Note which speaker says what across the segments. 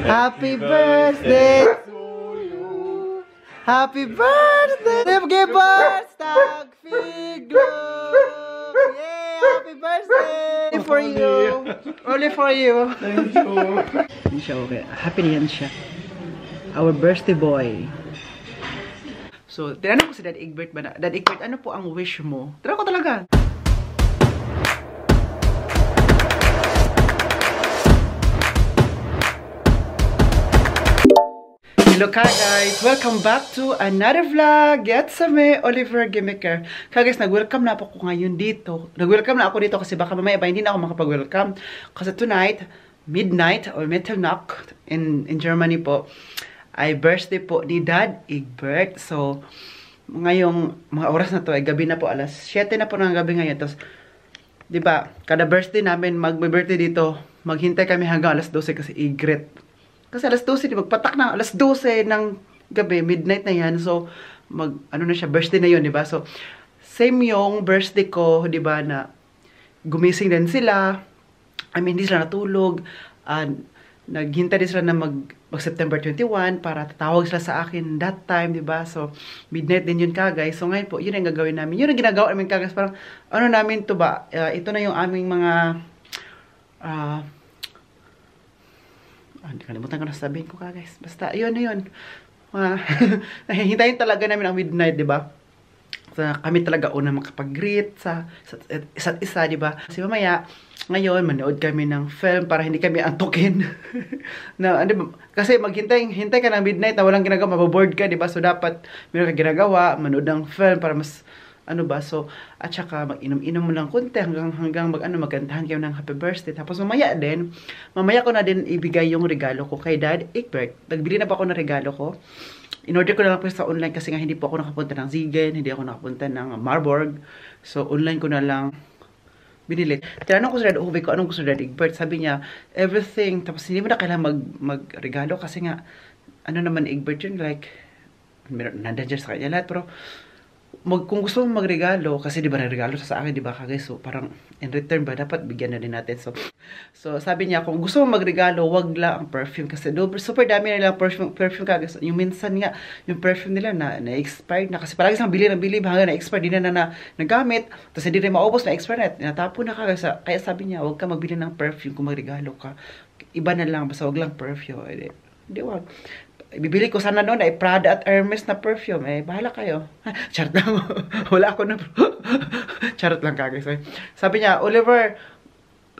Speaker 1: Happy birthday to you. Happy birthday. Geburtstag, Figlok. Yay, happy birthday. For you. Only for you.
Speaker 2: Thank you.
Speaker 1: Hindi siya okay. Happy na yan siya. Our birthday boy. So, tinanong ko si Dad Egbert ba na, Dad Egbert, ano po ang wish mo? Tinanong ko talaga. Hello guys! Welcome back to another vlog! Get sa me, Oliver Gimmicker. Guys, nag-welcome na po ko ngayon dito. Nag-welcome na ako dito kasi baka mamaya ba hindi na ako makapag-welcome. Kasi tonight, midnight or Mitternacht in Germany po, ay birthday po ni Dad Egbert. So, ngayong mga oras na to ay gabi na po, alas 7 na po ng gabi ngayon. Tapos, di ba, kada birthday namin, mag-birthday dito, maghintay kami hanggang alas 12 kasi Egret. Kasi alas 12, di magpatak na, alas 12 ng gabi, midnight na yan. So, ano na siya, birthday na yun, di ba? So, same yung birthday ko, di ba, na gumising din sila. I mean, hindi sila natulog. Naghintay din sila na mag-September 21 para tatawag sila sa akin that time, di ba? So, midnight din yun guys. So, ngayon po, yun ang gagawin namin. Yun ang ginagawa namin guys. Parang, ano namin to ba? Ito na yung aming mga, kalimutan ko na sabihin ko guys. Basta, yun na yun. Hintayin talaga namin ang midnight, di ba? So, kami talaga una makapag-greet sa isa't isa, di ba? Kasi mamaya, ngayon, manood kami ng film para hindi kami antukin. Na, kasi hintay ka ng midnight na walang ginagawa, mababoard ka, di ba? So, dapat meron ka ginagawa, manood ng film para mas, ano ba? So, at saka mag-inom-inom mo lang konti hanggang magkantahan kayo ng happy birthday. Tapos mamaya ko na din ibigay yung regalo ko kay Dad Egbert. Nagbili na pa ako ng regalo ko. In-order ko na lang po sa online kasi nga hindi po ako nakapunta ng Ziegen, hindi ako nakapunta ng Marburg. So, online ko na lang binili. Tinanong ko sa Dad Uwe ko, anong gusto Dad Egbert? Sabi niya, everything. Tapos hindi mo na kailangan mag-regalo kasi nga, ano naman Egbert yun, like, nandiyan dyan sa kanya lahat. Pero, kung gusto mong magregalo, kasi di ba regalo sa akin, di ba guys? So, parang in return ba, dapat bigyan na din natin. So sabi niya, kung gusto mong magregalo, wag lang ang perfume. Kasi super dami na lang perfume guys. Yung minsan nga, yung perfume nila na-expired na. Kasi palagi silang bili hanggang na-expired, di na nagamit. Tapos hindi rin maubos, na-expired na. Natapon na guys. Kaya sabi niya, wag ka magbili ng perfume kung magregalo ka. Iba na lang, basta wag lang perfume. Hindi, wag. Bibili ko sana noon ay Prada at Hermes na perfume. Bahala kayo. Charot lang. Wala ako na. Charot lang guys. Sabi niya, Oliver,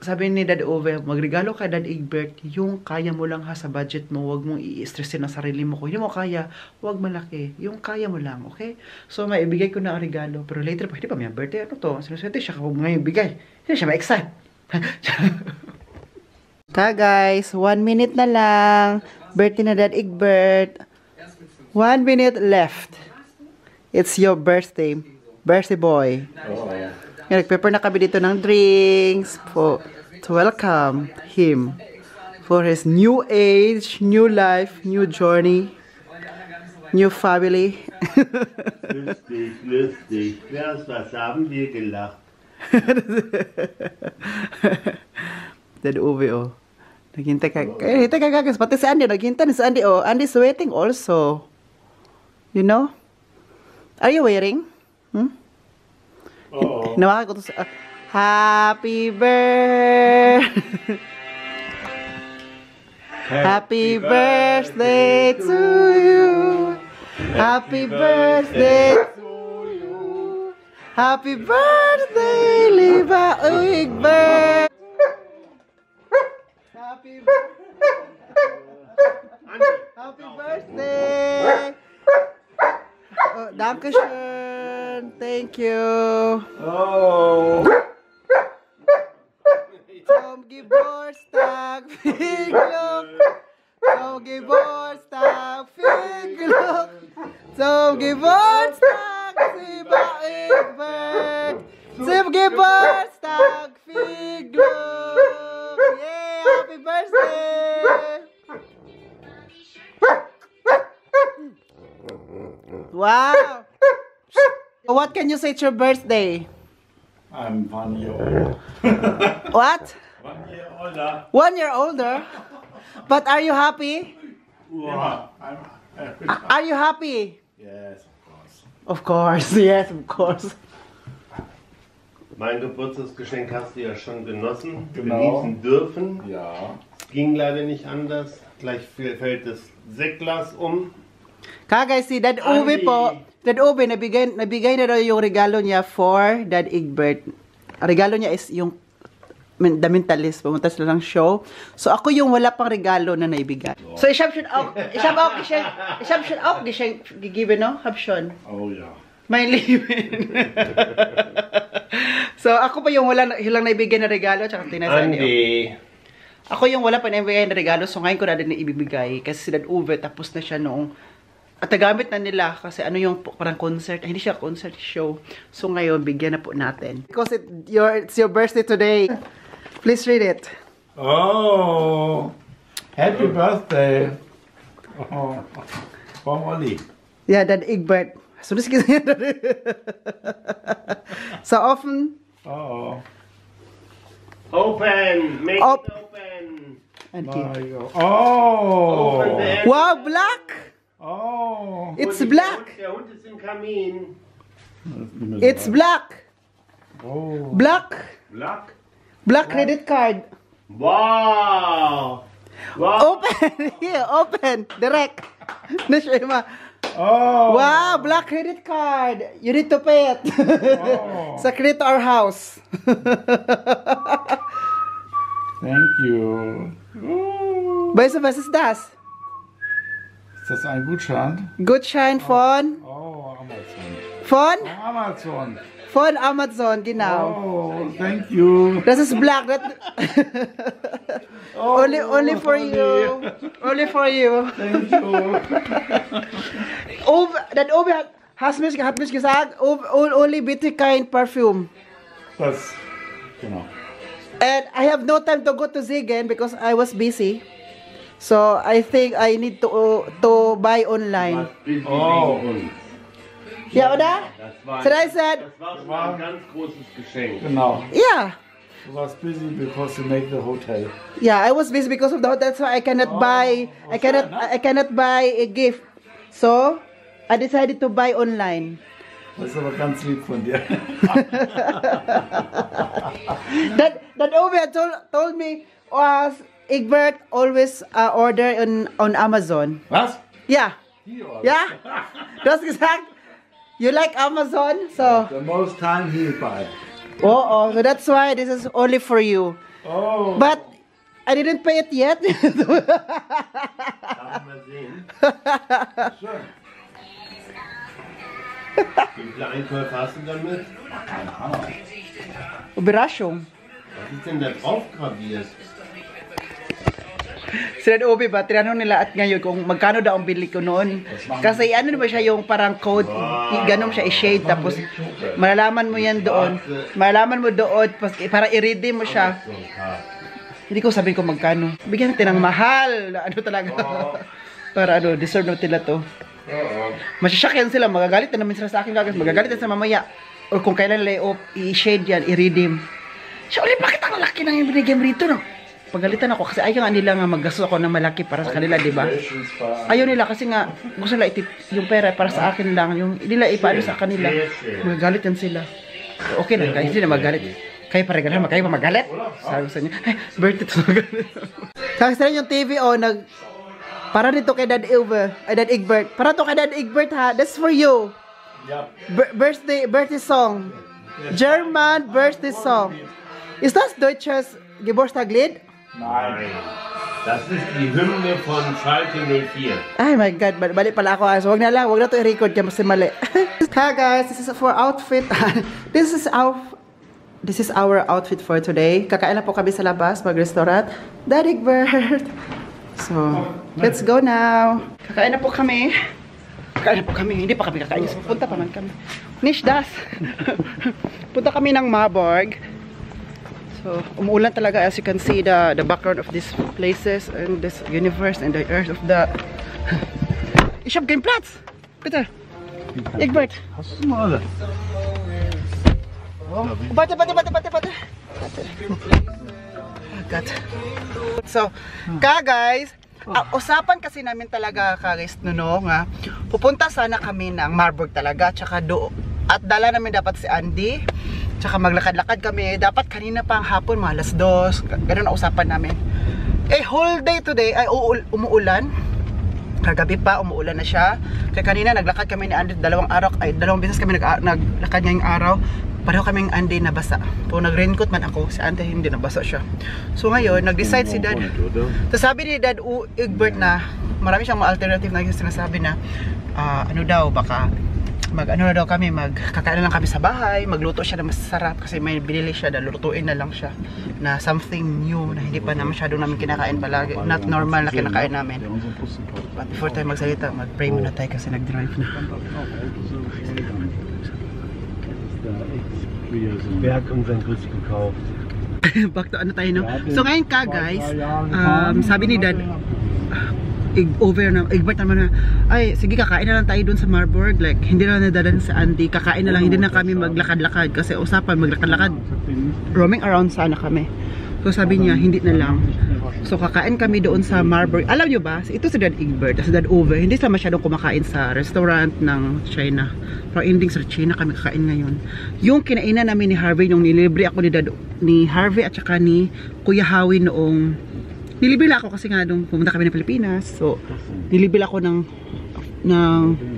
Speaker 1: sabi ni Dad Uwe, magregalo ka Dad Egbert, yung kaya mo lang sa budget mo, wag mong i-stressin ang sarili mo. Kung hindi mo kaya, wag malaki. Yung kaya mo lang, okay? So, maibigay ko na ang regalo. Pero later pa, hindi pa may birthday. Ano to? Sinuswerte siya kung ngayon bigay. Hindi siya ma-excite. Guys, 1 minute na lang. Birthday na Dad Egbert. 1 minute left. It's your birthday. Birthday boy.
Speaker 2: Oh, yeah.
Speaker 1: Nag-prepare na kami dito ng drinks to welcome him for his new age, new life, new journey, new family.
Speaker 2: Lustig. Was haben wir gelacht?
Speaker 1: Dad Uwe, oh. Naghintay ka. Hintay ka guys. Pati si Andy. Naghintay ni si Andy. Oh, Andy's waiting also. You know? Are you waiting?
Speaker 2: Oo.
Speaker 1: Nawakan ko to sa... Happy birthday! Happy birthday to you! Happy birthday to you! Happy birthday, Liva Egbert! Happy birthday! Oh, Dankeschön! Thank you!
Speaker 2: Oh!
Speaker 1: Zum Geburtstag, viel Glück! Zum Geburtstag, viel Glück! Zum Geburtstag, lieber Egbert! Zum Geburtstag, viel Glück! Yay! Happy birthday! Wow! What can you say to your birthday?
Speaker 2: I'm 1 year old.
Speaker 1: What?
Speaker 2: 1 year older.
Speaker 1: 1 year older? But are you happy?
Speaker 2: Wow.
Speaker 1: Are you happy?
Speaker 2: Yes, of course.
Speaker 1: Of course, yes, of course.
Speaker 2: Mein Geburtstagsgeschenk hast du ja schon genossen,
Speaker 3: Genau.
Speaker 2: genießen dürfen.
Speaker 3: Ja.
Speaker 2: Es ging leider nicht anders. Gleich fällt das Sektglas um.
Speaker 1: Kagay si Dad Uwe po. Dad Uwe, nabigay na daw yung regalo niya for Dad Egbert. Ang regalo niya is yung The Mentalist. Pumunta sila ng show. So ako yung wala pang regalo na naibigay. So ishab gishen gigiven no? Habshon.
Speaker 3: Oh ja.
Speaker 1: May limin. So ako pa yung wala hilang naibigay na regalo tsaka tinasa niyo.
Speaker 2: Andy.
Speaker 1: Ako yung wala pa naibigay na regalo, so ngayon ko na din na ibibigay kasi si Dad Uwe tapos na siya noong at nagamit na nila kasi ano yung parang concert, hindi siya concert, show. So ngayon bigyan na po natin. Because it's your birthday today. Please read it.
Speaker 3: Oh, happy birthday. Oh, from Olli.
Speaker 1: Yeah, Dad Egbert. So this is so often.
Speaker 3: Oh,
Speaker 2: Open! Make
Speaker 1: Op-
Speaker 2: it open!
Speaker 1: And
Speaker 3: there you go. Oh,
Speaker 2: Open the
Speaker 1: wow, black!
Speaker 3: oh.
Speaker 1: It's black!
Speaker 2: Der Hund ist im Kamin.
Speaker 1: It's black!
Speaker 3: Oh,
Speaker 1: Black!
Speaker 2: Black.
Speaker 1: Black credit card.
Speaker 2: Wow! Wow!
Speaker 1: Open! Here, open! Direct! Na-show mo.
Speaker 3: oh.
Speaker 1: Wow, black credit card. You need to pay it.
Speaker 3: Oh.
Speaker 1: Sa credit to our house.
Speaker 3: Thank you. Oh.
Speaker 1: Weißt du, was ist das?
Speaker 3: Ist das ein Gutschein?
Speaker 1: Gutschein von?
Speaker 3: Oh, Amazon.
Speaker 1: Von?
Speaker 3: Oh, Amazon.
Speaker 1: Von Amazon, genau.
Speaker 3: Oh, thank you.
Speaker 1: Das ist black. That
Speaker 3: Oh,
Speaker 1: only for you. Only for you.
Speaker 3: Thank you.
Speaker 1: Uwe hat mich gesagt, only bitte kein Perfume.
Speaker 3: Das, genau.
Speaker 1: And I have no time to go to Zigen because I was busy. So I think I need to buy online.
Speaker 3: Oh.
Speaker 1: Ja, oder? So I said,
Speaker 2: Das war schon ein ganz großes Geschenk.
Speaker 3: Genau.
Speaker 1: yeah.
Speaker 3: Du warst busy because you make the hotel.
Speaker 1: Yeah, I was busy because of the hotel, so I cannot buy. I cannot buy a gift. So I decided to buy online.
Speaker 3: Das ist aber ganz lieb von dir.
Speaker 1: That Uwe told me was Egbert always order on Amazon.
Speaker 3: Was?
Speaker 1: Yeah,
Speaker 3: Hier, oder?
Speaker 1: yeah. Du hast gesagt, you like Amazon, so
Speaker 3: The most time he'll buy.
Speaker 1: oh, so that's why this is only for you.
Speaker 3: Oh.
Speaker 1: But I didn't pay it yet.
Speaker 2: Darf ich mal sehen?
Speaker 3: Schön.
Speaker 2: Wie viele Einkäufe hast du damit?
Speaker 3: Keine Ahnung.
Speaker 1: Überraschung.
Speaker 2: Was ist denn da drauf graviert?
Speaker 1: Sila Uwe ba, tinanong nila at ngayon kung magkano daw ang bili ko noon. Kasi ano ba siya yung parang code, ganun siya i-shade, tapos malalaman mo yan doon. Malalaman mo doon, para i-redeem mo siya.
Speaker 2: So ein paar.
Speaker 1: Hindi ko sabihin kung magkano. Bigyan natin ng mahal, na ano talaga. Para ano, deserve na nila to. Masyasakyan sila, magagalit na naman sila sa akin gagas, magagalit na sila mamaya. Or kung kailan lay-off, i-shade yan, i-redeem. Siya, ulit, bakit ang laki ng yung binigyan rito, no? Pagalitan ako kasi ayaw nga nila nga maggastos ako ng malaki para sa kanila, di ba? Ayaw nila kasi nga gusto nila itip yung pera para sa akin lang, yung nila ipaano sa kanila. Magagalit yan sila. Okay lang, kahit sila magalit. Kayo pa regalahan, kayo pa magalit? Sabi ko sa inyo, ay, birthday to magalit. Kasi sila yung TV, para dito kay Dad Egbert. Para to kay Dad Egbert, ha? That's for you.
Speaker 3: Yep.
Speaker 1: Birthday song. German birthday song. Ist das deutsches Geburtstaglied?
Speaker 3: Nein.
Speaker 2: Das ist die Hymne von Schalke 04.
Speaker 1: Ay my God, balik pala ako. So wag na to i-record kasi mali. Hi guys, this is for outfit. This is our outfit for today. Kakain na po kami sa labas, mag-restaurant. Dad Egbert. So, let's go now. Kakain na po kami. Hindi pa kami kakain. Punta pa man kami. Nishdas. Punta kami ng Marburg. So, umuulan talaga, as you can see the background of these places and this universe and the earth of the... Ich hab keinen Platz! Bitte! Egbert!
Speaker 3: Hast du mal alle?
Speaker 1: Warte! God. So, guys, ang usapan kasi namin talaga guys nga pupunta sana kami ng Marburg talaga tsaka at dala namin dapat si Andy tsaka maglakad-lakad kami dapat kanina pang hapon mga alas 2 ganun ang usapan namin. Whole day today ay umuulan. Kagabi pa umuulan na siya. Kaya kanina naglakad kami ni Andy dalawang beses kami naglakad ngayong araw. Pareho kaming Andy nabasa. Kung nag-raincoat man ako, si Andy hindi nabasa siya. So ngayon, nag-decide si Dad. So sabi ni Dad Egbert na marami siyang mga alternative na sinasabi na ano daw, baka magkakain lang kami sa bahay, magluto siya na masarap kasi may binili siya, lutuin na lang siya na something new na hindi pa na masyadong namin kinakain palagi, not normal na kinakain namin. But before tayo magsalita, mag-pray muna tayo kasi nag-drive na.
Speaker 2: Berg unseren Christ gekauft.
Speaker 1: Back to ano tayo, no? So ngayon guys, sabi ni Dad, Egbert naman na, ay sige kakain na lang tayo dun sa Marburg, like hindi na nadadaan sa Andy, kakain na lang, hindi na kami maglakad-lakad kasi usapan maglakad-lakad, roaming around sana kami. So sabi niya, hindi na lang. So kakain kami doon sa Marburg. Alam nyo ba, ito si Dad Egbert, si Dad Ove, hindi sila masyadong kumakain sa restaurant ng China. Pero ending sa China kami kakain ngayon. Yung kinainan namin ni Harvey, nung nilibre ako ni Harvey at saka ni Kuya Howie noong nilibila ako kasi nga nung pumunta kami ng Pilipinas. So nilibila ako ng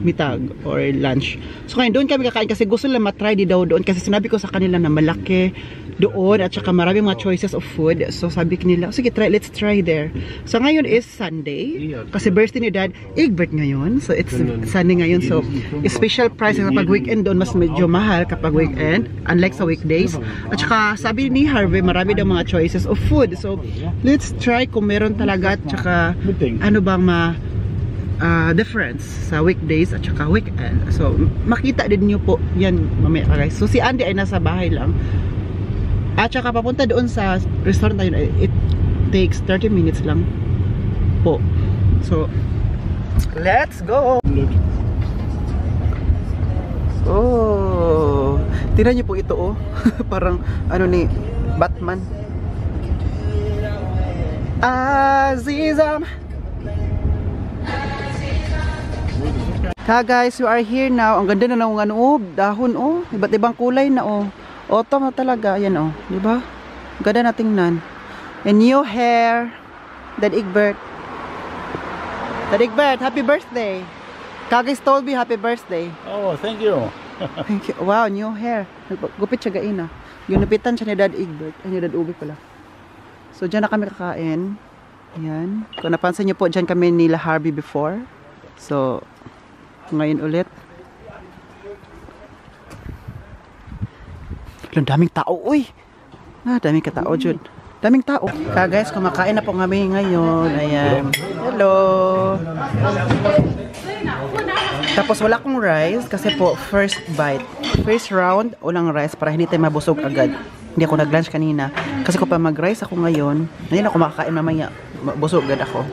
Speaker 1: mitag or lunch. So ngayon doon kami kakain kasi gusto nila matry di daw doon kasi sinabi ko sa kanila na malaki doon at saka marami mga choices of food. So sabi ko nila, sige let's try there. So ngayon is Sunday kasi birthday ni Dad Egbert ngayon. So it's Sunday ngayon. So special price kapag weekend doon mas medyo mahal kapag weekend unlike sa weekdays. At saka sabi ni Harvey marami daw mga choices of food. So let's try kung meron talaga at saka ano bang difference sa weekdays at saka weekend. So makita din nyo po yan mamaya guys. So si Andy ay nasa bahay lang at saka papunta doon sa restaurant tayo, it takes 30 minutes lang po. So let's go. Oh, tingnan nyo po ito oh. Parang ano ni Batman. Azizam. Guys, you are here now. Ang ganda na ng ano, dahon oh, iba't ibang kulay na oh. Autumn na talaga, yan oh, di ba? Ganda na tingnan. And new hair, Dad Egbert. Dad Egbert, happy birthday. Kagis told me happy birthday.
Speaker 3: Oh, thank you.
Speaker 1: Thank you. Wow, new hair. Gupit siya gaina. Ginupitan siya ni Dad Egbert. Ay, ni Dad Ubi pala. So, dyan na kami kakain. Ayan. Kung napansin niyo po, dyan kami nila Harvey before. So, ngayon ulit. Ang daming tao, uy. Daming katao, Jud. Daming tao. Guys, kumakain na po kami ngayon. Ayan. Hello. Tapos wala akong rice kasi po first bite. First round, walang rice para hindi tayo mabusog agad. Hindi ako nag-lunch kanina. Kasi kung pa mag-rice ako ngayon, hindi na ako makakain mamaya. Busog agad ako.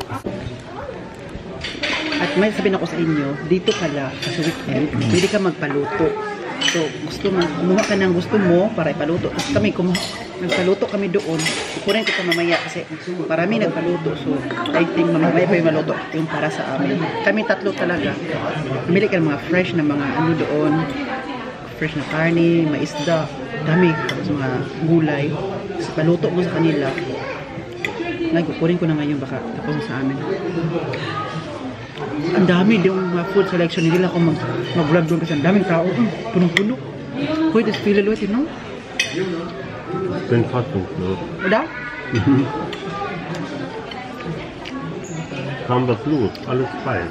Speaker 1: At may sabihin ako sa inyo, dito pala sa weekend, pwede ka magpaluto. So, kumuha ka ng gusto mo para ipaluto. Tapos kami, nagpaluto kami doon. Kukunin ko pa mamaya kasi parami nagpaluto. So, I think mamaya pa yung maluto yung para sa amin. Kami tatlo talaga. Pumili ka ng mga fresh na mga ano doon. Fresh na karne, mga isda. Dami. Tapos mga gulay. So, paluto mo sa kanila. Kukunin ko na ngayon baka tapos sa amin. Ang dami yung food selection, hindi lang ako mag-vlog doon kasi ang daming tao, punong-puno. Hoy, das viele Leute, no?
Speaker 2: Bin fassungslos.
Speaker 1: Oder?
Speaker 2: Kaum was los, alles frei.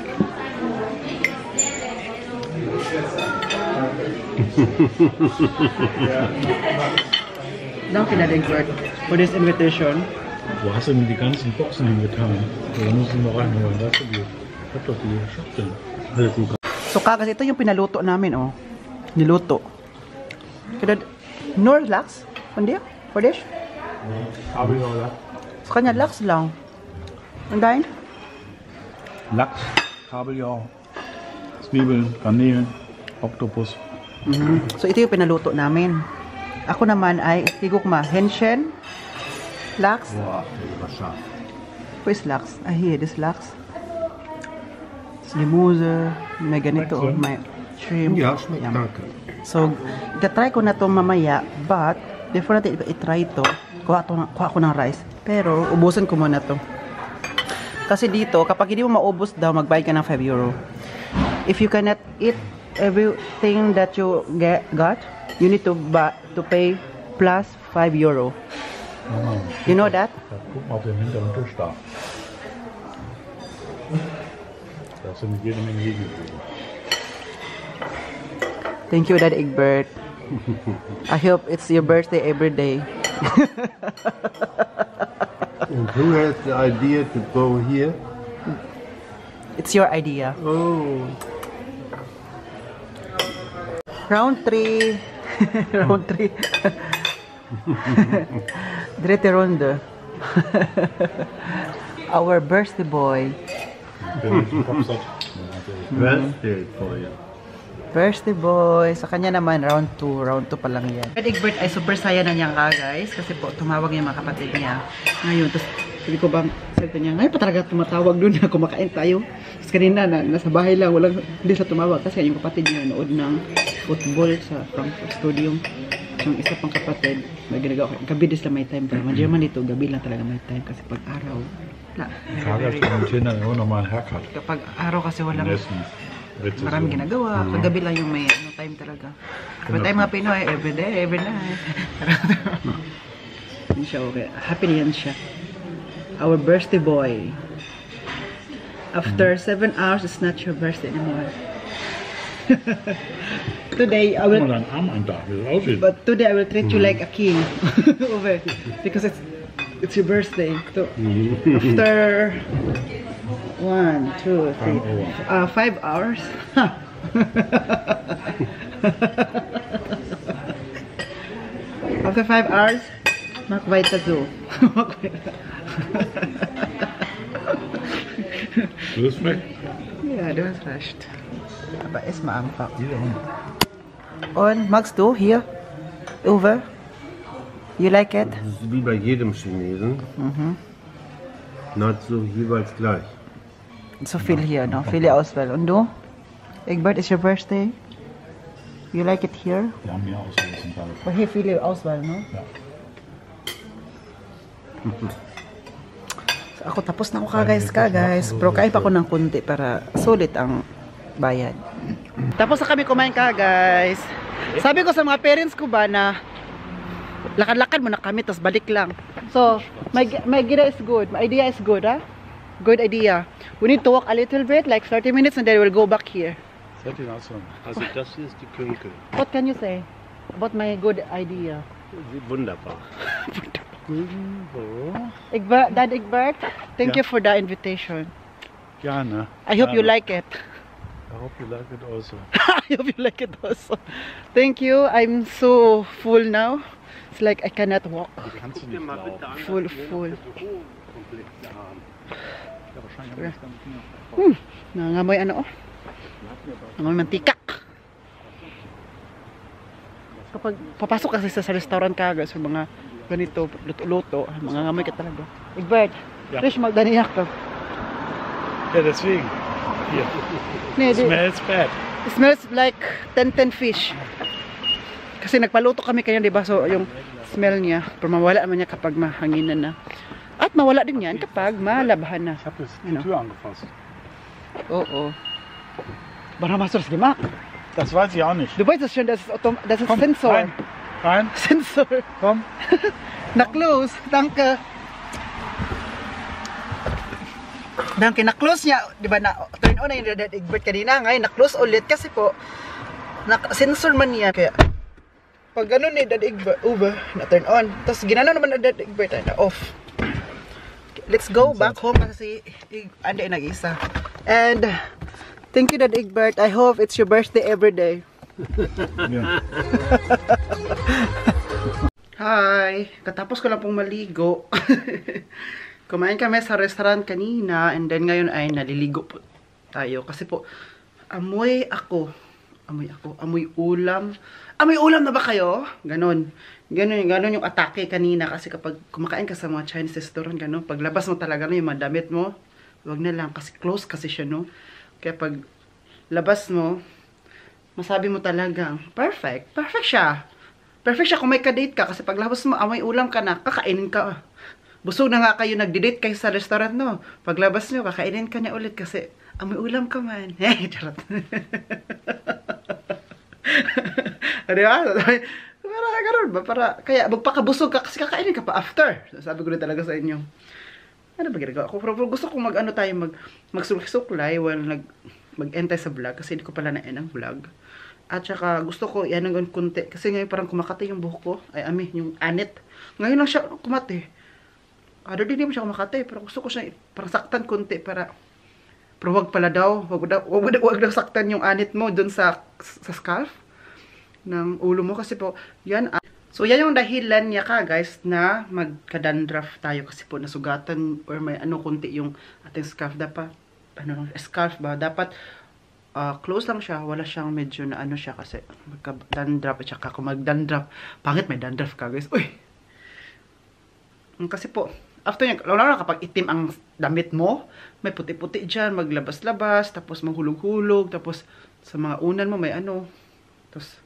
Speaker 1: Danke, Dad Egbert, for this invitation.
Speaker 3: Wo hast du denn die ganzen Boxen hingetan? Da müssen wir reinholen, weißt du, ich hab doch die Schachteln.
Speaker 2: Alles im
Speaker 1: So kagas, ito yung pinaluto namin, oh. Niluto. Kaya, nur Lachs? Von dir? For dich?
Speaker 2: Habe ich auch Lachs.
Speaker 1: So kanya Lachs lang. Und dein?
Speaker 3: Lachs, Kabeljau, Zwiebeln, Garnelen, Oktopus.
Speaker 1: So ito yung pinaluto namin. Ako naman ay higukma, Henshin, Lachs?
Speaker 2: Boah, das war scharf.
Speaker 1: Wo ist Lachs? Ah, hier, das Lachs. Das Limuse, may ganito, may shrimp.
Speaker 2: Ja, schmeckt,
Speaker 1: Yan.
Speaker 2: danke.
Speaker 1: So, itatry ko na to mamaya, but before natin itry ito, kuha ko ng rice. Pero, ubusin ko muna to. Kasi dito, kapag hindi mo maubos daw, magbayad ka ng €5. If you cannot eat everything that you got, you need to pay plus €5. You know that?
Speaker 3: Guck mal auf den hinteren Tisch da. Da sind jede Menge Liegen.
Speaker 1: Thank you, Dad Egbert. I hope it's your birthday every day.
Speaker 2: And who has the idea to go here?
Speaker 1: It's your idea.
Speaker 2: Oh.
Speaker 1: Round 3. Round 3. Dritte Runde. Our birthday boy.
Speaker 3: Bin ich im Kopf satt.
Speaker 2: Birthday for you.
Speaker 1: Birthday boy. Sa kanya naman, round 2. Round 2 pa lang yan. Dad Egbert ay super saya na niya ka, guys. Kasi po, tumawag yung mga kapatid niya. Ngayon, tapos sabi ko bang, sabi niya, ngayon pa talaga tumatawag doon na kumakain tayo. Tapos kanina, nasa bahay lang, hindi sila tumawag. Kasi yung kapatid niya, nood ng football sa Frankfurt Stadium. Yung isa pang kapatid, may ginagawa. Gabi din sila may time. Pero German dito, gabi lang talaga may time. Kasi pag araw, wala.
Speaker 3: Kager kommt hin, dann immer noch mal ein Haircut.
Speaker 1: Kapag araw kasi walang
Speaker 3: Essen. Witze
Speaker 1: maraming
Speaker 3: so.
Speaker 1: ginagawa. Pag gabi lang yung may time talaga. Pag tayo mga Pinoy, every day, every night. Hindi siya okay. Happy na yan siya. Our birthday boy. After 7 hours, it's not your birthday anymore. Today, I
Speaker 3: Guck
Speaker 1: will...
Speaker 3: mal deinen Arm an da, wie das aussieht.
Speaker 1: But today I will treat you like a king over because it's your birthday. So after 1, 2, 3, 5 hours. After 5 hours, makweita zo.
Speaker 3: Du bist weg.
Speaker 1: Ja, du hast recht. Aber ess mal einfach.
Speaker 3: Hier unten.
Speaker 1: Und magst du hier? Uwe? You like it?
Speaker 2: Das ist wie bei jedem Chinesen. Nahezu jeweils gleich.
Speaker 1: So viel hier, no? Viele Auswahl. Und du? Egbert, is your birthday? You like it here?
Speaker 3: Wir haben hier Auswahl zum Teil.
Speaker 1: Oh, hier viele Auswahl, no?
Speaker 3: Ja.
Speaker 1: So, ako tapos na ako guys. Pero kain pa ako ng kunti para sulit ang bayad. Tapos na kami kumain guys. Sabi ko sa mga parents ko ba na lakad-lakad muna kami tapos balik lang. So, my idea is good. My idea is good, huh? Good idea. We need to walk a little bit, like 30 minutes, and then we'll go back here.
Speaker 3: Seid ihr das so?
Speaker 2: Also das hier ist die Künkel.
Speaker 1: What can you say about my good idea?
Speaker 2: Wunderbar.
Speaker 1: Egbert, Dad Egbert, thank you for the invitation.
Speaker 3: Gerne.
Speaker 1: I hope you like it.
Speaker 3: I hope you like it also.
Speaker 1: I hope you like it also. Thank you. I'm so full now. It's like I cannot walk.
Speaker 3: Du kannst du nicht laufen.
Speaker 1: Full.
Speaker 3: Ja, wahrscheinlich haben wir das gar nicht mehr.
Speaker 1: Nangangamoy ano oh. Nangangamoy mantika. Kapag papasok kasi sa restaurant guys, yung mga ganito, luto-luto, mga ngamoy ka talaga. Egbert,
Speaker 3: Ja.
Speaker 1: fresh magdaniyak ka.
Speaker 3: Ja, deswegen. Hier.
Speaker 1: Nee,
Speaker 3: Smells bad.
Speaker 1: it smells like ten fish. Kasi nagpaluto kami kanya, di ba? So, yung smell niya, pero mawala naman niya kapag mahanginan na. At mawala din yan kapag malabhan na.
Speaker 3: Ich habe jetzt die
Speaker 1: Genau.
Speaker 3: Tür angefasst.
Speaker 1: Oo. Bara Master, sige Mac.
Speaker 3: Das weiß ich auch nicht.
Speaker 1: Du weißt es schon, das ist
Speaker 3: Komm,
Speaker 1: Sensor.
Speaker 3: rein. Rein,
Speaker 1: Sensor.
Speaker 3: komm.
Speaker 1: Na-close. Danke. Danke, na-close niya. Di ba na, turn on na yung Dad Egbert kanina. Ngayon, na-close ulit kasi po, sensor man niya. Kaya, pag gano'n ni Dad Egbert, na-turn on. Tapos, ginano naman na Dad Egbert, na-off. Let's go back home kasi Andy ay nag-isa. And, thank you Dad Egbert. I hope it's your birthday every day.
Speaker 3: Ja.
Speaker 1: Hi! Katapos ko lang pong maligo. Kumain kami sa restaurant kanina and then ngayon ay naliligo po tayo. Kasi po, amoy ako. Amoy ako. Amoy ulam. Amoy ulam na ba kayo? Ganon. Ganon yung atake kanina. Kasi kapag kumakain ka sa mga Chinese restaurant, ganon. Paglabas mo talaga na yung mga damit mo, wag na lang. Kasi close kasi siya, no? Kaya pag labas mo, masabi mo talaga, perfect. Perfect siya. Perfect siya kung may ka-date ka. Kasi paglabas mo, amoy ulam ka na, kakainin ka. Busog na nga kayo, nagdi-date kayo sa restaurant, no? Paglabas nyo, kakainin ka niya ulit kasi amoy ulam ka man. Charot. Diba? Para ganun ba? Kaya magpakabusog ka kasi kakainin ka pa after. Sabi ko rin talaga sa inyo. Ano ba ginagawa ko? Pero gusto kong magsuklay while mag-entay sa vlog kasi hindi ko pala na-end ang vlog. At saka gusto ko yan ng kunti kasi ngayon parang kumakati yung buhok ko. Yung anit. Ngayon lang siya kumati. Other day hindi mo siya kumakati pero gusto ko siya parang saktan kunti para pero wag pala daw. Wag daw saktan yung anit mo dun sa scalp ng ulo mo kasi po yan. So yan yung dahilan niya ka guys na magka-dandruff tayo kasi po nasugatan or may kunti yung ating scalp. Dapat scalp ba? Dapat close lang siya, wala siyang medyo na siya kasi magka-dandruff at saka kung mag-dandruff, pangit may dandruff ka guys. Uy! Kasi po, after niya, lalo kapag itim ang damit mo, may puti-puti dyan, maglabas-labas, tapos maghulog-hulog, tapos sa mga unan mo may tapos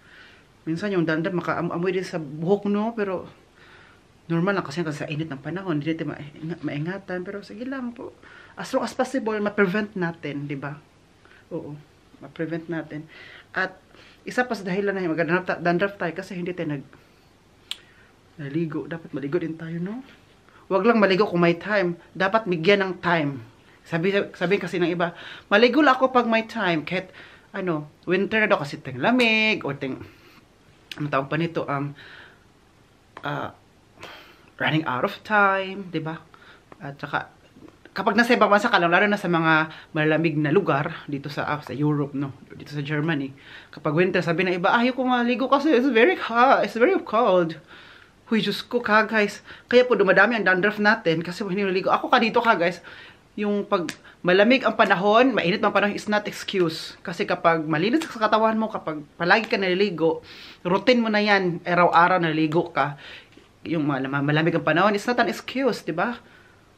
Speaker 1: minsan yung dandruff makaamoy din sa buhok no, pero normal lang kasi sa init ng panahon, hindi natin maingatan, pero sige lang po. As long as possible, ma-prevent natin, di ba? Oo, ma-prevent natin. At isa pa sa dahilan na mag-dandruff tayo kasi hindi tayo naligo. Dapat maligo din tayo, no? Huwag lang maligo kung may time. Dapat bigyan ng time. Sabi kasi ng iba, maligo lang ako pag may time. Kahit, winter na daw kasi ting lamig, o ang tawag pa nito, running out of time, di ba? At saka, kapag nasa ibang bansa ka lang, lalo na sa mga malamig na lugar, dito sa Europe, no? Dito sa Germany, kapag winter, sabi ng iba, ayaw ko maligo kasi it's very hot, it's very cold. Huy, Diyos ko ka, guys. Kaya po, dumadami ang dandruff natin kasi hindi naligo. Ako ka dito ka, guys. Yung pag malamig ang panahon, mainit ang panahon is not excuse. Kasi kapag malinis sa katawan mo, kapag palagi ka naliligo, routine mo na yan, araw-araw naliligo ka. Yung malamig ang panahon is not an excuse, di ba?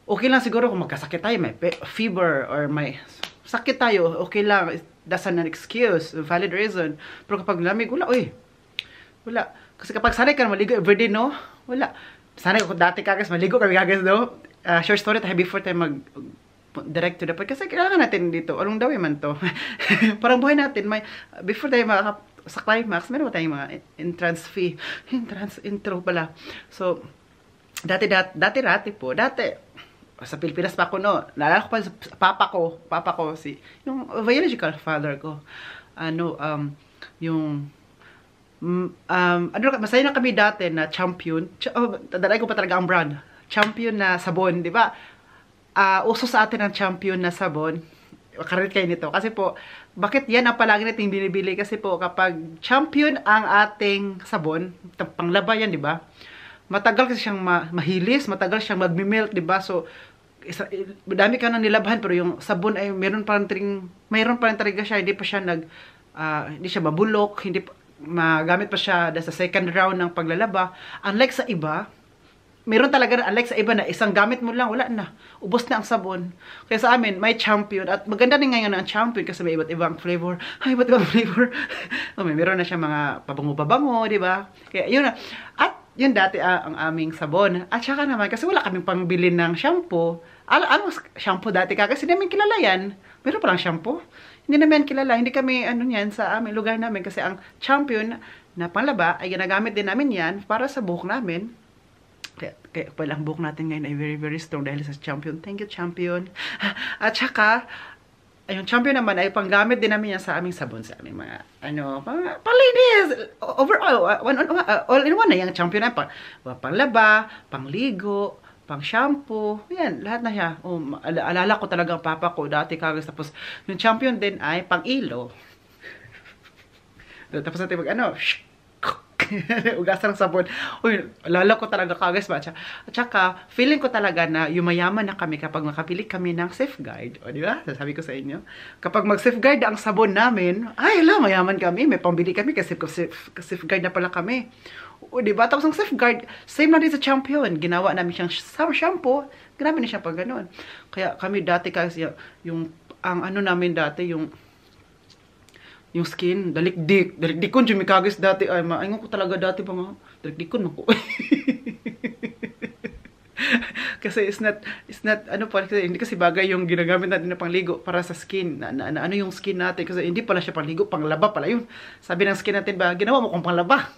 Speaker 1: Okay lang siguro kung magkasakit tayo, may fever or may sakit tayo, okay lang. That's an excuse, a valid reason. Pero kapag lamig, wala. Kasi kapag sanay ka na maligo everyday, no? Wala. Sanay ko dati kagas, maligo kami kagas, no? Short story tayo before tayo direct to the point. Kasi kailangan natin dito. Anong daw man to? Parang buhay natin. Before tayo sa climax, meron tayong mga entrance fee. Intro pala. So, dati sa Pilipinas pa ako, no? Naalala ko pa sa papa ko, yung biological father ko. Masaya na kami dati na champion. Tadalay ko pa talaga ang brand. Champion na sabon, di ba? Uso sa atin ang champion na sabon. Makarit kayo nito. Kasi po, bakit yan ang palagi natin binibili? Kasi po, kapag champion ang ating sabon, panglaba yan, di ba? Matagal kasi siyang mahilis, matagal siyang magmi-melt, di ba? So, madami ka nang nilabhan, pero yung sabon ay mayroon pa rin talaga siya, hindi siya mabulok, magamit pa siya sa second round ng paglalaba. Unlike sa iba, meron talaga na isang gamit mo lang, wala na. Ubos na ang sabon. Kaya sa amin, may champion. At maganda din ngayon ang champion kasi may iba't ibang flavor. Meron na siya mga pabango-pabango, di ba? Kaya yun na. At yun dati ang aming sabon. At saka naman, kasi wala kaming pangbili ng shampoo. Ano shampoo dati ka? Kasi namin kilala yan. Meron palang shampoo. Hindi namin kilala, hindi kami yan sa aming lugar namin kasi ang champion na panglaba ay ginagamit din namin yan para sa buhok namin. Kaya pala ang buhok natin ngayon ay very very strong dahil sa champion. Thank you, champion. At saka, yung champion naman ay panggamit din namin yan sa aming sabon, sa aming mga, panglinis, overall, all in one na yung champion na panglaba, pangligo, pang shampoo, yan, lahat na siya. Alala ko talaga ang papa ko dati kagas. Tapos, yung champion din ay pang ilo. Tapos natin Ugasan ng sabon. Uy, lala ko talaga kagas ba? At saka, feeling ko talaga na yumayaman na kami kapag makabili kami ng safeguard. O, di ba? Sabi ko sa inyo. Kapag mag-safeguard ang sabon namin, ay, mayaman kami. May pambili kami kasi safeguard na pala kami. O, di ba? Tapos ang safeguard, same na din sa Champion. Ginawa namin siyang shampoo. Grabe na siya pag ganun. Kaya kami dati kasi, ang ano namin dati, yung skin, dalikdikon, jumikagis dati, ay, maingon ko talaga dati pa nga, dalikdikon ako. Kasi it's not, ano pa, kasi hindi kasi bagay yung ginagamit natin na pangligo para sa skin, ano yung skin natin, kasi hindi pala siya pangligo, panglaba pala yun. Sabi ng skin natin ba, ginawa mo kung panglaba.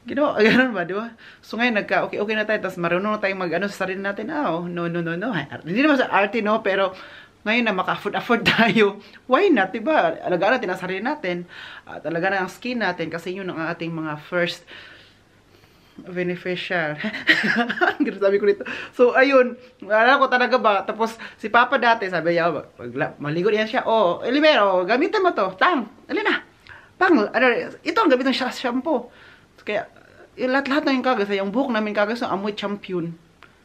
Speaker 1: Ginawa, ganun ba, di ba? So ngayon, okay na tayo, tapos marunong na tayong mag-ano sa sarili natin, no. Hindi naman sa arte, no, pero, ngayon na maka-afford tayo, why not, diba? Alagaan natin ang sarili natin. At alagaan ang skin natin kasi yun ang ating mga first beneficial. Ganun sabi ko dito. So, ayun. Alam ko talaga ba? Tapos, si Papa dati, sabi niya, maligo niya siya. Elimero, gamitin mo to. Alin na. Ito ang gamitin siya shampoo. So, kaya, lahat na yung kagas, yung buhok namin kagas, amoy Champion.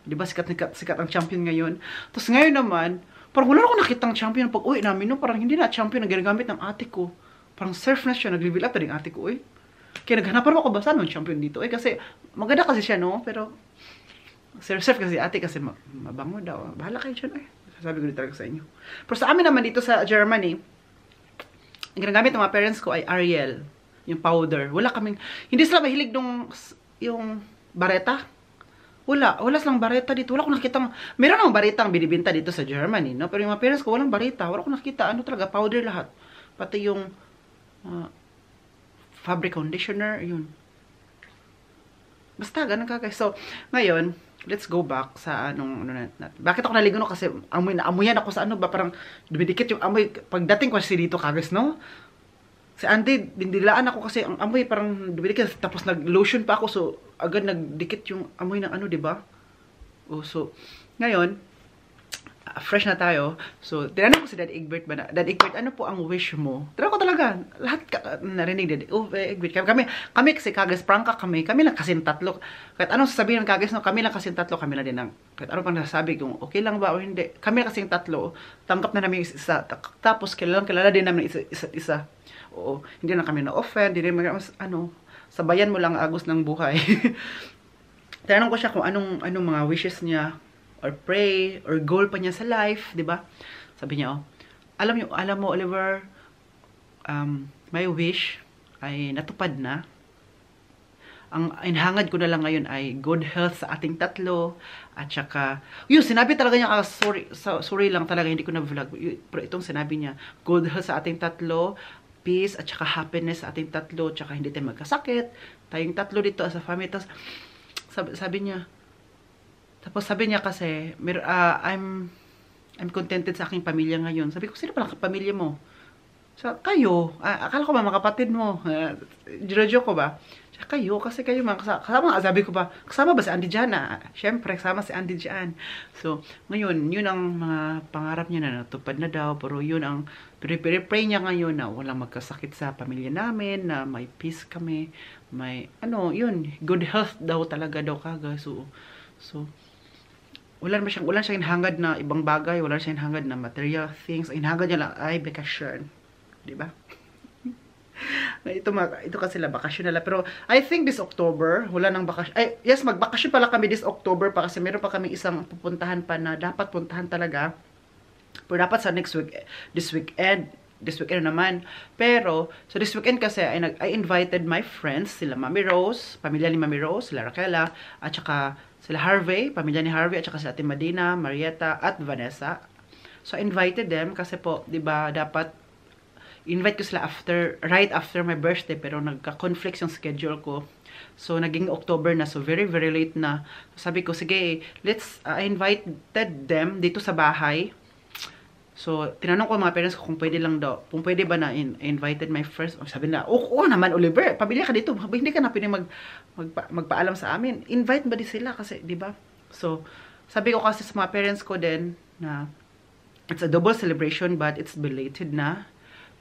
Speaker 1: Diba, sikat ang Champion ngayon. Tapos, ngayon naman, parang wala akong nakitang Champion pag uwi namin, no? Parang hindi na Champion na ginagamit ng ate ko. Parang surf na siya, nag-reveal up na rin ate ko, Kaya naghanapan ako ba saan ng Champion dito, Kasi maganda kasi siya, no? Pero, surf kasi ate kasi mabango daw. Bahala kayo dyan, Sabi ko dito talaga sa inyo. Pero sa amin naman dito sa Germany, ang ginagamit ng mga parents ko ay Ariel, yung powder. Hindi sila mahilig yung bareta. Wala silang bareta dito. Wala akong nakita. Meron akong bareta ang binibenta dito sa Germany, no? Pero yung mga parents ko, walang bareta. Wala akong nakita. Ano talaga? Powder lahat. Pati yung fabric conditioner, yun. Basta, ganun ka guys. So, ngayon, let's go back sa bakit ako naligo, no? Kasi amoyan ako sa parang dumidikit yung amoy. Pagdating ko kasi dito kagas, no? Si Andy, dindilaan ako kasi ang amoy parang dumidikit. Tapos nag-lotion pa ako. So, agad nagdikit yung amoy ng diba? So, ngayon, fresh na tayo. So, tinanong ko si Dad Egbert ba na, Dad Egbert, ano po ang wish mo? Tinanong ko talaga. Lahat narinig, Dad Egbert. Kami kasi kagas, prangka kami lang kasing tatlo. Kahit anong sasabihin ng kagas, no, kami lang kasing tatlo, kami na din ang, kahit ano pang nasasabi, kung okay lang ba o hindi. Kami lang kasing tatlo, tanggap na namin isa. Tapos, kilala din namin isa't isa. Oo, hindi na kami na-offend, hindi na sabayan mo lang agos ng buhay. Tinanong ko siya kung anong mga wishes niya, or pray, or goal pa niya sa life, di ba? Sabi niya, alam mo, Oliver, my wish ay natupad na. Ang inhangad ko na lang ngayon ay good health sa ating tatlo, at saka, yun, sinabi talaga niya, sorry lang talaga, hindi ko na-vlog, pero itong sinabi niya, good health sa ating tatlo, peace at saka happiness sa ating tatlo, at saka hindi tayo magkasakit, tayong tatlo dito as a family. Tapos sabi niya kasi I'm contented sa aking pamilya ngayon. Sabi ko, sino pala kapamilya mo? So, kayo, akala ko ba mga kapatid mo, jojo ko ba? Kayo, kasi kayo mga kasama, sabi ko ba, kasama ba si Andy dyan? Siyempre, kasama si Andy dyan. So, ngayon, yun ang mga pangarap niya na natupad na daw, pero yun ang pray niya ngayon na walang magkasakit sa pamilya namin, na may peace kami, may, yun, good health daw talaga daw kaga. So, wala siyang hinhangad na ibang bagay, wala siyang hinhangad na material things, hinhangad niya lang ay bakasyon. Diba? Ito kasi la bakasyon nila. Pero I think this October, wala nang bakasyon. Yes, magbakasyon pala kami this October pa kasi meron pa kami isang pupuntahan pa na dapat puntahan talaga. Pero dapat sa next week, this weekend naman. Pero, so this weekend kasi, I invited my friends, sila Mami Rose, pamilya ni Mami Rose, sila Raquela, at saka sila Harvey, pamilya ni Harvey, at saka sila Ate Madina, Marietta, at Vanessa. So, I invited them kasi po, diba, dapat invite ko sila right after my birthday, pero nagka-conflict yung schedule ko. So, naging October na, so very, very late na. So, sabi ko, sige, I invited them dito sa bahay. So, tinanong ko mga parents ko kung pwede lang daw, kung pwede ba na invited my friends. Sabi na, oo naman, Oliver, pabili ka dito. Hindi ka na pwede magpaalam sa amin. Invite ba di sila? Kasi, di ba? So, sabi ko kasi sa mga parents ko din na it's a double celebration but it's belated na.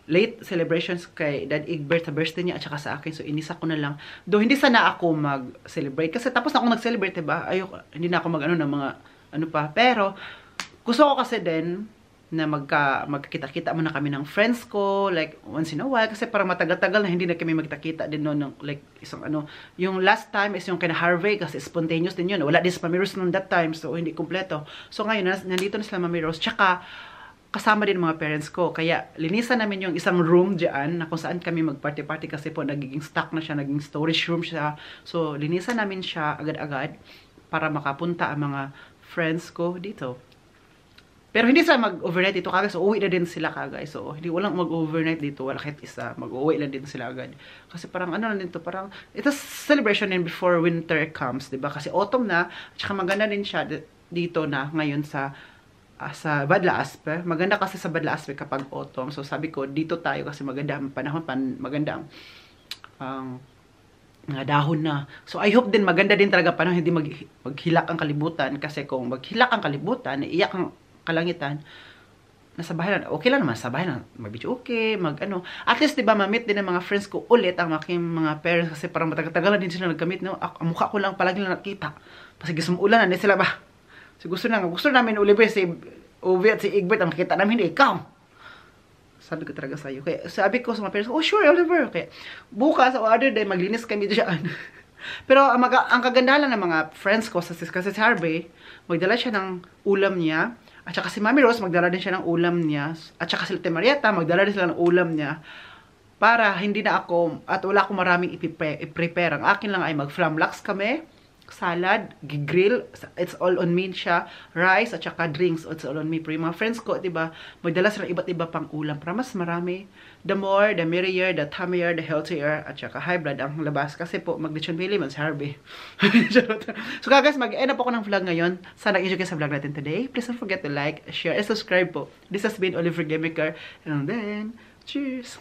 Speaker 1: late celebrations kay Dad Egbert sa birthday niya at saka sa akin. So, inisa ko na lang. Though, hindi sana ako mag-celebrate. Kasi tapos na akong nag-celebrate, diba? Hindi na ako mag-ano ng mga, ano pa. Pero, gusto ko kasi din na magkakita-kita muna kami ng friends ko, like, once in a while. Kasi parang matagal-tagal na hindi na kami magkita din noon, like, isang ano. Yung last time is yung kina Harvey, kasi spontaneous din yun. Wala din si Mami Rose noon that time, so hindi kompleto. So, ngayon, nandito na sila Mami Rose. Tsaka, kasama din mga parents ko. Kaya, linisan namin yung isang room dyan na kung saan kami mag-party-party kasi po nagiging stock na siya, naging storage room siya. So, linisan namin siya agad-agad para makapunta ang mga friends ko dito. Pero hindi sila mag-overnight dito kagad. So, uwi na din sila kagad. So, hindi walang mag-overnight dito. Wala kahit isa. Mag-uwi na din sila agad. Kasi parang ano na dito, parang it's a celebration din before winter comes, diba? Kasi autumn na. At saka maganda din siya dito na ngayon sa Badla Aspe. Maganda kasi sa Badla Aspe kapag autumn. So sabi ko, dito tayo kasi maganda ang panahon, maganda ang mga dahon na. So I hope din maganda din talaga panahon, hindi maghilak ang kalibutan. Kasi kung maghilak ang kalibutan, iyak ang kalangitan, nasa bahay lang, okay lang naman, sa bahay lang, mag-video okay, mag-ano. At least, diba, ma-meet din ng mga friends ko ulit, ang aking mga parents, kasi parang matagal-tagal na din sila nag-meet, no? Ang mukha ko lang palagi lang nakita. Kasi sumuulan na, hindi sila ba? So, gusto namin ulit si Ovi at si Egbert ang makita namin, hindi ikaw. Sabi ko talaga sa'yo. Kaya sabi ko sa mga parents, oh sure, Oliver. Kaya bukas o other day, maglinis kami dyan. Pero ang kagandahan ng mga friends ko, kasi si Harvey, magdala siya ng ulam niya. At saka si Mami Rose, magdala din siya ng ulam niya. At saka si Tita Marieta, magdala din sila ng ulam niya. Para hindi na ako, at wala akong maraming i-prepare. Ang akin lang ay mag-flamlax kami, salad, grill, it's all on me siya, rice, at saka drinks, it's all on me. Pero yung mga friends ko, diba, magdala sila iba't iba pang ulam para mas marami. The more, the merrier, the tummier, the healthier, at saka high blood ang labas. Kasi po, mag-lechon Billy, mas Harvey. So guys, mag-end up ako ng vlog ngayon. Sana nag-enjoy kayo sa vlog natin today. Please don't forget to like, share, and subscribe po. This has been Oliver Gamiker. And then, cheers!